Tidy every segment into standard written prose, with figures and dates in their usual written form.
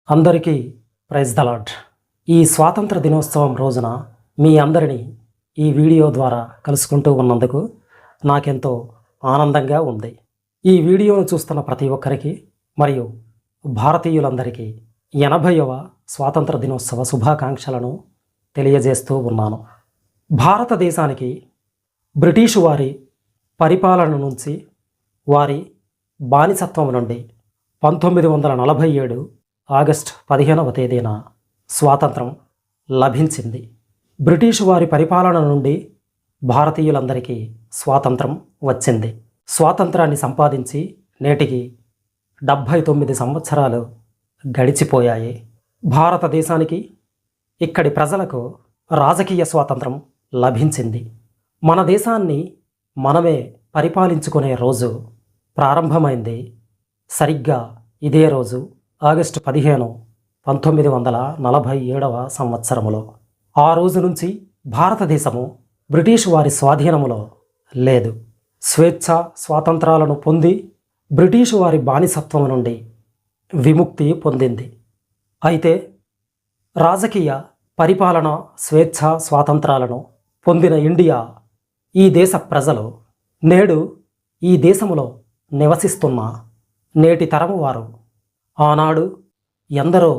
అందరికీ praise the lord. ఈ స్వాతంత్ర దినోత్సవం రోజున మీ అందరినీ ఈ వీడియో ద్వారా కలుసుకుంటూ ఉన్నందుకు నాకెంతో ఆనందంగా ఉంది. ఈ వీడియోను చూస్తున్న ప్రతి ఒక్కరికి మరియు భారతీయులందరికీ 80వ స్వాతంత్ర దినోత్సవ శుభాకాంక్షలను తెలియజేస్తూ ఉన్నాను. భారతదేశానికి బ్రిటిషు వారి పరిపాలన నుంచి, వారి బానిసత్వం నుండి 1947 ఆగస్టు 15వ తేదీన స్వాతంత్రం లభించింది. బ్రిటిషు వారి పరిపాలన నుండి భారతీయులందరికీ స్వాతంత్రం వచ్చింది. స్వాతంత్రాన్ని సంపాదించి నేటికి 79 సంవత్సరాలు గడిచిపోయాయి. భారతదేశానికి, ఇక్కడి ప్రజలకు రాజకీయ స్వాతంత్రం లభించింది. మన దేశాన్ని మనమే పరిపాలించుకునే రోజు ప్రారంభమైంది. సరిగ్గా ఇదే రోజు ఆగస్టు 15, 1947వ సంవత్సరములో. ఆ రోజు నుంచి భారతదేశము బ్రిటిష్ వారి స్వాధీనములో లేదు. స్వేచ్ఛ స్వాతంత్రాలను పొంది బ్రిటిషు వారి బానిసత్వం నుండి విముక్తి పొందింది. అయితే రాజకీయ పరిపాలన స్వేచ్ఛ స్వాతంత్రాలను పొందిన ఇండియా, ఈ దేశ ప్రజలు నేడు ఈ దేశములో నివసిస్తున్న నేటి తరము వారు ఆనాడు ఎందరో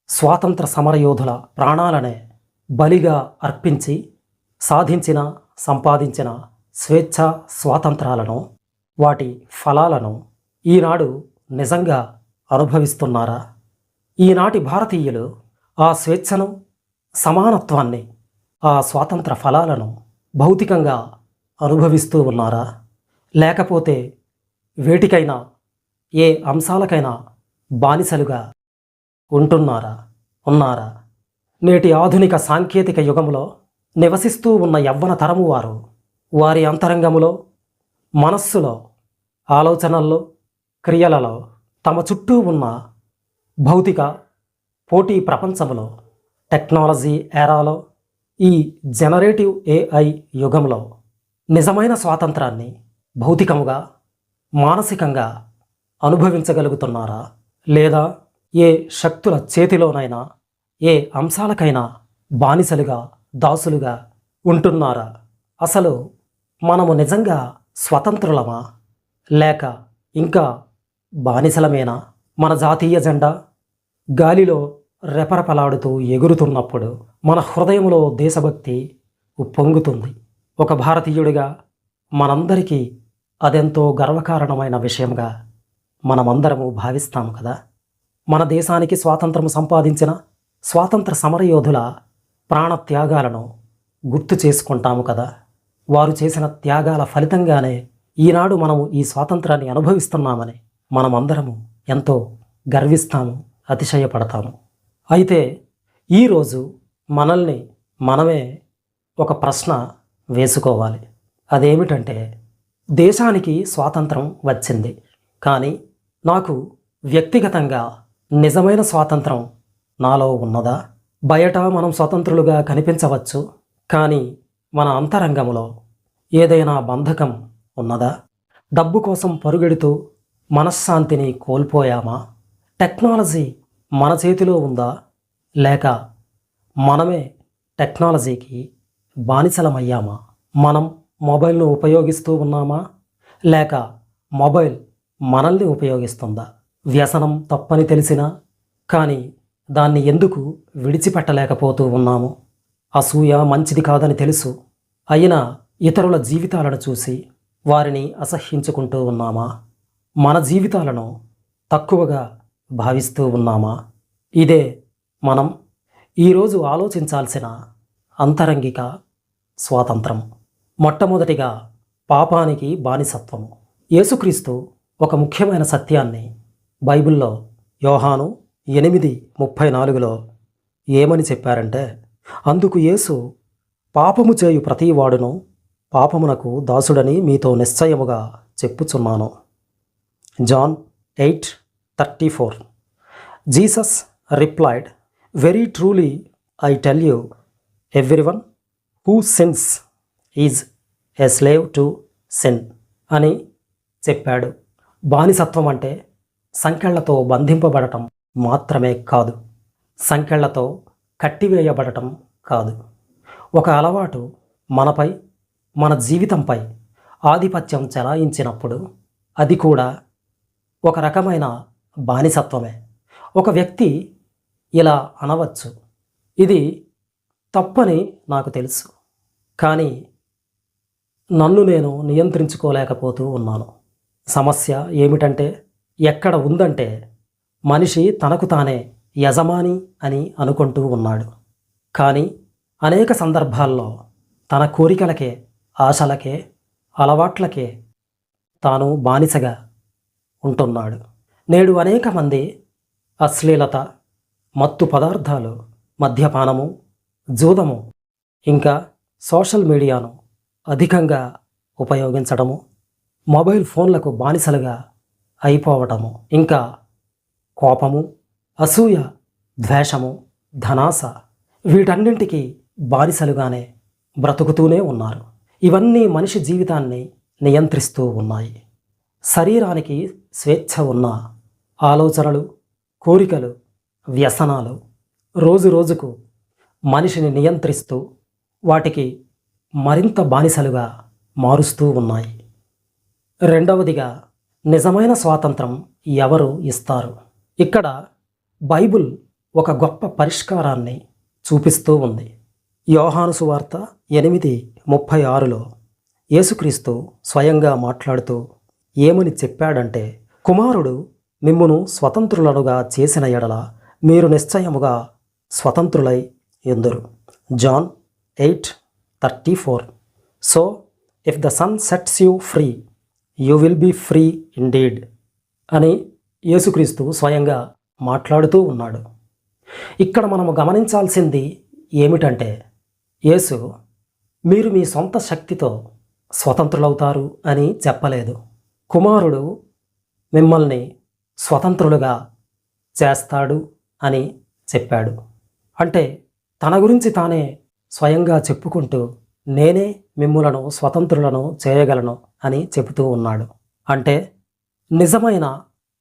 స్వాతంత్ర సమరయోధుల ప్రాణాలనే బలిగా అర్పించి సాధించిన, సంపాదించిన స్వేచ్ఛ స్వాతంత్రాలను, వాటి ఫలాలను ఈనాడు నిజంగా అనుభవిస్తున్నారా? ఈనాటి భారతీయులు ఆ స్వేచ్ఛను, సమానత్వాన్ని, ఆ స్వాతంత్ర ఫలాలను భౌతికంగా అనుభవిస్తూ ఉన్నారా? లేకపోతే వేటికైనా, ఏ అంశాలకైనా బానిసలుగా ఉన్నారా? నేటి ఆధునిక సాంకేతిక యుగంలో నివసిస్తూ ఉన్న యవ్వన తరము వారు వారి అంతరంగములో, మనస్సులో, ఆలోచనల్లో, క్రియలలో, తమ చుట్టూ ఉన్న భౌతిక పోటీ ప్రపంచంలో, టెక్నాలజీ ఏరాలో, ఈ జనరేటివ్ AI యుగంలో నిజమైన స్వాతంత్రాన్ని భౌతికముగా, మానసికంగా అనుభవించగలుగుతున్నారా? లేదా ఏ శక్తుల చేతిలోనైనా, ఏ అంశాలకైనా బానిసలుగా, దాసులుగా ఉంటున్నారా? అసలు మనము నిజంగా స్వతంత్రులమా, లేక ఇంకా బానిసలమేనా? మన జాతీయ జెండా గాలిలో రెపరెపలాడుతూ ఎగురుతున్నప్పుడు మన హృదయంలో దేశభక్తి ఉప్పొంగుతుంది. ఒక భారతీయుడిగా మనందరికీ అదెంతో గర్వకారణమైన విషయంగా మనమందరము భావిస్తాము కదా. మన దేశానికి స్వాతంత్రము సంపాదించిన స్వాతంత్ర సమరయోధుల ప్రాణత్యాగాలను గుర్తు చేసుకుంటాము కదా. వారు చేసిన త్యాగాల ఫలితంగానే ఈనాడు మనము ఈ స్వాతంత్రాన్ని అనుభవిస్తున్నామని మనమందరము ఎంతో గర్విస్తాము, అతిశయపడతాము. అయితే ఈరోజు మనల్ని మనమే ఒక ప్రశ్న వేసుకోవాలి. అదేమిటంటే, దేశానికి స్వాతంత్రం వచ్చింది, కానీ నాకు వ్యక్తిగతంగా నిజమైన స్వాతంత్రం నాలో ఉన్నదా? బయట మనం స్వతంత్రులుగా కనిపించవచ్చు, కానీ మన అంతరంగంలో ఏదైనా బంధకం ఉన్నదా? డబ్బు కోసం పరుగెడుతూ మనశ్శాంతిని కోల్పోయామా? టెక్నాలజీ మన చేతిలో ఉందా, లేక మనమే టెక్నాలజీకి బానిసలమయ్యామా? మనం మొబైల్ను ఉపయోగిస్తూ ఉన్నామా, లేక మొబైల్ మనల్ని ఉపయోగిస్తుందా? వ్యసనం తప్పని తెలిసినా కానీ దాన్ని ఎందుకు విడిచిపెట్టలేకపోతూ ఉన్నాము? అసూయ మంచిది కాదని తెలుసు, అయినా ఇతరుల జీవితాలను చూసి వారిని అసహ్యించుకుంటూ ఉన్నామా? మన జీవితాలను తక్కువగా భావిస్తూ ఉన్నామా? ఇదే మనం ఈరోజు ఆలోచించాల్సిన అంతరంగిక స్వాతంత్రం. మొట్టమొదటిగా పాపానికి బానిసత్వము. యేసుక్రీస్తు ఒక ముఖ్యమైన సత్యాన్ని బైబిల్లో యోహాను 8:34లో ఏమని చెప్పారంటే, అందుకు యేసు, పాపము చేయు ప్రతివాడును పాపమునకు దాసుడని మీతో నిశ్చయముగా చెప్పుచున్నాను. John 8:34. Jesus replied, very truly I tell you, everyone who sins is a slave to sin అని చెప్పాడు. బానిసత్వం అంటే సంకెళ్లతో బంధింపబడటం, మాత్రమే కాదు, సంకెళ్లతో కట్టివేయబడటం కాదు. ఒక అలవాటు మనపై, మన జీవితంపై ఆధిపత్యం చెలాయించినప్పుడు అది కూడా ఒక రకమైన బానిసత్వమే. ఒక వ్యక్తి ఇలా అనవచ్చు, ఇది తప్పని నాకు తెలుసు, కానీ నన్ను నేను నియంత్రించుకోలేకపోతూ ఉన్నాను. సమస్య ఏమిటంటే, ఎక్కడ ఉందంటే మనిషి తనకు తానే యజమాని అని అనుకుంటూ ఉన్నాడు. కానీ అనేక సందర్భాల్లో తన కోరికలకే, ఆశలకే, అలవాట్లకే తాను బానిసగా ఉంటున్నాడు. నేడు అనేక మంది అశ్లీలత, మత్తు పదార్థాలు, మద్యపానము, జూదము, ఇంకా సోషల్ మీడియాను అధికంగా ఉపయోగించడము, మొబైల్ ఫోన్లకు బానిసలుగా అయిపోవటము, ఇంకా కోపము, అసూయ, ద్వేషము, ధనాశ, వీటన్నింటికి బానిసలుగానే బ్రతుకుతూనే ఉన్నారు. ఇవన్నీ మనిషి జీవితాన్ని నియంత్రిస్తూ ఉన్నాయి. శరీరానికి స్వేచ్ఛ ఉన్న ఆలోచనలు, కోరికలు, వ్యసనాలు రోజు రోజుకు మనిషిని నియంత్రిస్తూ వాటికి మరింత బానిసలుగా మారుస్తూ ఉన్నాయి. రెండవదిగా, నిజమైన స్వాతంత్రం ఎవరు ఇస్తారు? ఇక్కడ బైబిల్ ఒక గొప్ప పరిష్కారాన్ని చూపిస్తూ ఉంది. యోహాను సువార్త 8:36లో యేసుక్రీస్తు స్వయంగా మాట్లాడుతూ ఏమని చెప్పాడంటే, కుమారుడు మిమ్మును స్వతంత్రులనుగా చేసిన ఎడల మీరు నిశ్చయముగా స్వతంత్రులై యుందురు. John 8:34. So if the Son sets you free, you will be free indeed అని యేసుక్రీస్తు స్వయంగా మాట్లాడుతూ ఉన్నాడు. ఇక్కడ మనము గమనించాల్సింది ఏమిటంటే, యేసు మీరు మీ సొంత శక్తితో స్వతంత్రులవుతారు అని చెప్పలేదు. కుమారుడు మిమ్మల్ని స్వతంత్రులుగా చేస్తాడు అని చెప్పాడు. అంటే తన గురించి తానే స్వయంగా చెప్పుకుంటూ నేనే మిమ్ములను స్వతంత్రులను చేయగలను అని చెబుతూ ఉన్నాడు. అంటే నిజమైన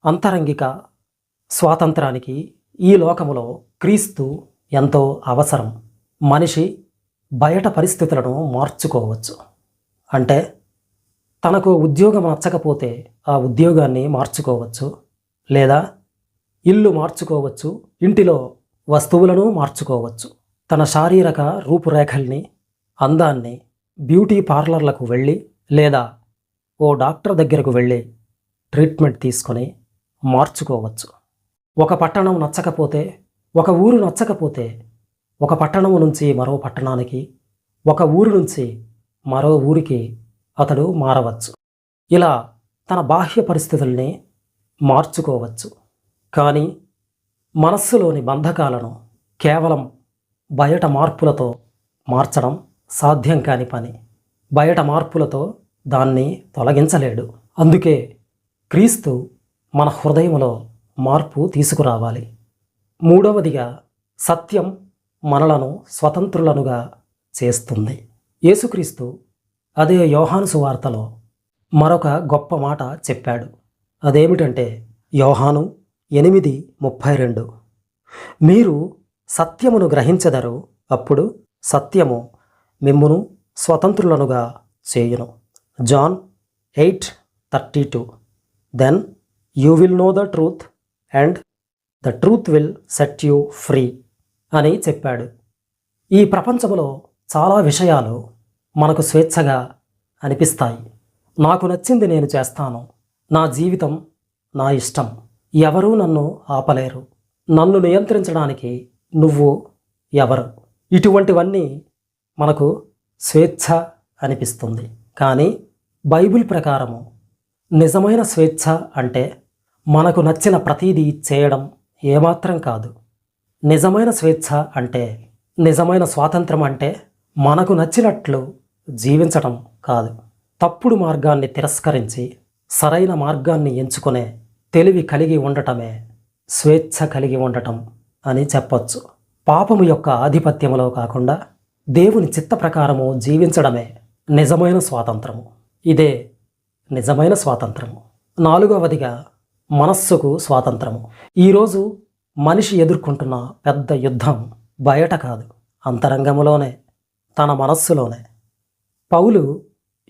అంతరంగిక స్వాతంత్రానికి ఈ లోకములో క్రీస్తు ఎంతో అవసరం. మనిషి బయట పరిస్థితులను మార్చుకోవచ్చు. అంటే తనకు ఉద్యోగం నచ్చకపోతే ఆ ఉద్యోగాన్ని మార్చుకోవచ్చు, లేదా ఇల్లు మార్చుకోవచ్చు, ఇంటిలో వస్తువులను మార్చుకోవచ్చు. తన శారీరక రూపురేఖల్ని, అందాన్ని బ్యూటీ పార్లర్లకు వెళ్ళి లేదా ఓ డాక్టర్ దగ్గరకు వెళ్ళి ట్రీట్మెంట్ తీసుకొని మార్చుకోవచ్చు. ఒక పట్టణం నచ్చకపోతే, ఒక ఊరు నచ్చకపోతే ఒక పట్టణం నుంచి మరో పట్టణానికి, ఒక ఊరు నుంచి మరో ఊరికి అతడు మారవచ్చు. ఇలా తన బాహ్య పరిస్థితుల్ని మార్చుకోవచ్చు. కానీ మనస్సులోని బంధకాలను కేవలం బయట మార్పులతో మార్చడం సాధ్యం కాని పని. బయట మార్పులతో దాన్ని తొలగించలేడు. అందుకే క్రీస్తు మన హృదయంలో మార్పు తీసుకురావాలి. మూడవదిగా, సత్యం మనలను స్వతంత్రులనుగా చేస్తుంది. యేసుక్రీస్తు అదే యోహాను సువార్తలో మరొక గొప్ప మాట చెప్పాడు. అదేమిటంటే యోహాను 8:32, మీరు సత్యమును గ్రహించెదరు, అప్పుడు సత్యము మిమ్మును స్వతంత్రులనుగా చేయును. John 8:32, then you will know the truth and the truth will set you free అని చెప్పాడు. ఈ ప్రపంచంలో చాలా విషయాలు మనకు స్వేచ్ఛగా అనిపిస్తాయి. నాకు నచ్చింది నేను చేస్తాను, నా జీవితం నా ఇష్టం, ఎవరూ నన్ను ఆపలేరు, నన్ను నియంత్రించడానికి నువ్వు ఎవరు, ఇటువంటివన్నీ మనకు స్వేచ్ఛ అనిపిస్తుంది. కానీ బైబిల్ ప్రకారము నిజమైన స్వేచ్ఛ అంటే మనకు నచ్చిన ప్రతీదీ చేయడం ఏమాత్రం కాదు. నిజమైన స్వేచ్ఛ అంటే, నిజమైన స్వాతంత్రం అంటే మనకు నచ్చినట్లు జీవించటం కాదు. తప్పుడు మార్గాన్ని తిరస్కరించి సరైన మార్గాన్ని ఎంచుకునే తెలివి కలిగి ఉండటమే స్వేచ్ఛ కలిగి ఉండటం అని చెప్పొచ్చు. పాపము యొక్క ఆధిపత్యములో కాకుండా దేవుని చిత్త ప్రకారము జీవించడమే నిజమైన స్వాతంత్రము. ఇదే నిజమైన స్వాతంత్రము. నాలుగవదిగా, మనస్సుకు స్వాతంత్రము. ఈరోజు మనిషి ఎదుర్కొంటున్న పెద్ద యుద్ధం బయట కాదు, అంతరంగంలోనే, తన మనస్సులోనే. పౌలు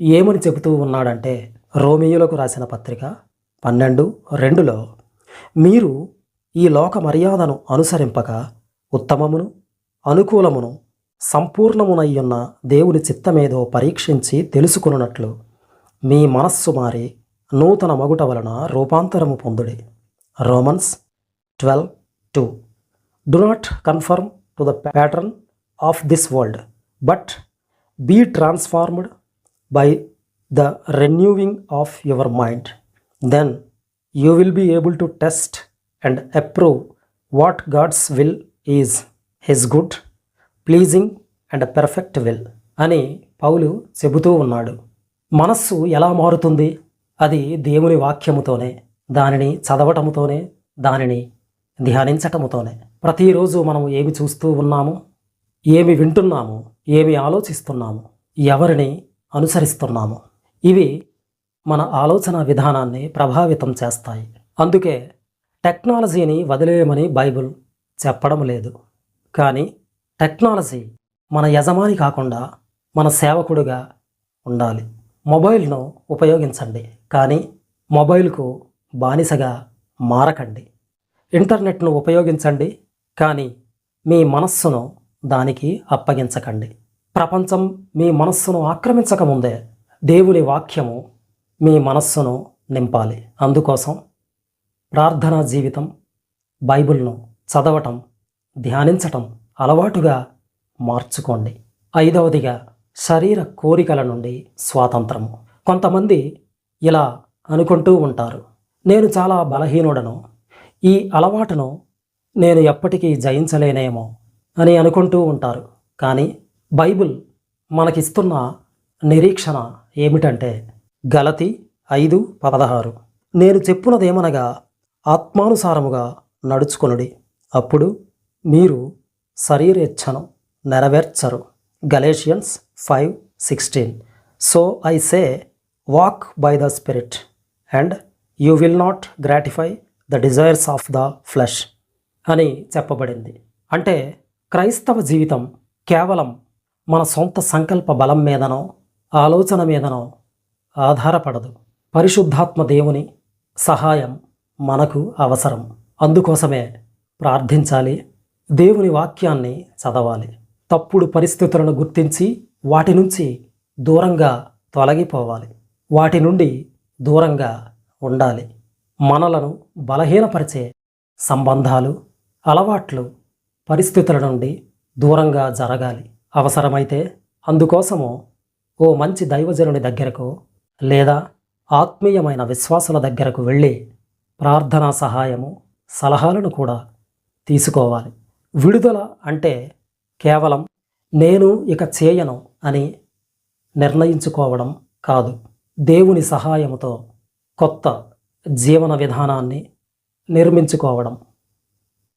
ఏమని చెబుతూ ఉన్నాడంటే, రోమియోలకు రాసిన పత్రిక 12:2లో మీరు ఈ లోక మర్యాదను అనుసరింపక ఉత్తమమును అనుకూలమును సంపూర్ణమునయ్యున్న దేవుని చిత్తమేదో పరీక్షించి తెలుసుకున్నట్లు మీ మనస్సు మారి నూతన మగుట వలన రూపాంతరము పొందుడి. Romans 12:2. Do not conform to the pattern of this world, but be transformed by the renewing of your mind. Then you will be able to test and approve what God's will is, His good, pleasing and perfect will అని పౌలు చెబుతూ ఉన్నాడు. మనస్సు ఎలా మారుతుంది? అది దేవుని వాక్యముతోనే, దానిని చదవటముతోనే, దానిని ధ్యానించటముతోనే. ప్రతిరోజు మనం ఏమి చూస్తూ ఉన్నాము, ఏమి వింటున్నాము, ఏమి ఆలోచిస్తున్నాము, ఎవరిని అనుసరిస్తున్నాము, ఇవి మన ఆలోచన విధానాన్ని ప్రభావితం చేస్తాయి. అందుకే టెక్నాలజీని వదిలేయమని బైబిల్ చెప్పడం లేదు. కానీ టెక్నాలజీ మన యజమాని కాకుండా మన సేవకుడుగా ఉండాలి. మొబైల్ను ఉపయోగించండి, కానీ మొబైల్కు బానిసగా మారకండి. ఇంటర్నెట్ను ఉపయోగించండి, కానీ మీ మనస్సును దానికి అప్పగించకండి. ప్రపంచం మీ మనస్సును ఆక్రమించకముందే దేవుని వాక్యము మీ మనస్సును నింపాలి. అందుకోసం ప్రార్థనా జీవితం, బైబిల్ను చదవటం, ధ్యానించటం అలవాటుగా మార్చుకోండి. 5వదిగా శరీర కోరికల నుండి స్వాతంత్రము. కొంతమంది ఇలా అనుకుంటూ ఉంటారు, నేను చాలా బలహీనుడను, ఈ అలవాటును నేను ఎప్పటికీ జయించలేనేమో అని అనుకుంటూ ఉంటారు. కానీ బైబిల్ మనకిస్తున్న నిరీక్షణ ఏమిటంటే, గలతీ 5:16, నేను చెప్పునదేమనగా ఆత్మానుసారముగా నడుచుకొనుడి, అప్పుడు మీరు శరీరేచ్ఛను నెరవేర్చరు. Galatians 5:16, so I say walk by the Spirit and you will not gratify the desires of the flesh అని చెప్పబడింది. అంటే క్రైస్తవ జీవితం కేవలం మన సొంత సంకల్ప బలం మీదనో ఆలోచన మీదనో ఆధారపడదు. పరిశుద్ధాత్మ దేవుని సహాయం మనకు అవసరం. అందుకోసమే ప్రార్థించాలి, దేవుని వాక్యాన్ని చదవాలి, తప్పుడు పరిస్థితులను గుర్తించి వాటి నుంచి దూరంగా తొలగిపోవాలి, వాటి నుండి దూరంగా ఉండాలి. మనలను బలహీనపరిచే సంబంధాలు, అలవాట్లు, పరిస్థితుల నుండి దూరంగా జరగాలి. అవసరమైతే అందుకోసము ఓ మంచి దైవజనుని దగ్గరకు లేదా ఆత్మీయమైన విశ్వాసుల దగ్గరకు వెళ్ళి ప్రార్థనా సహాయము, సలహాలను కూడా తీసుకోవాలి. విడుదల అంటే కేవలం నేను ఇక చేయను అని నిర్ణయించుకోవడం కాదు, దేవుని సహాయముతో కొత్త జీవన విధానాన్ని నిర్మించుకోవడం.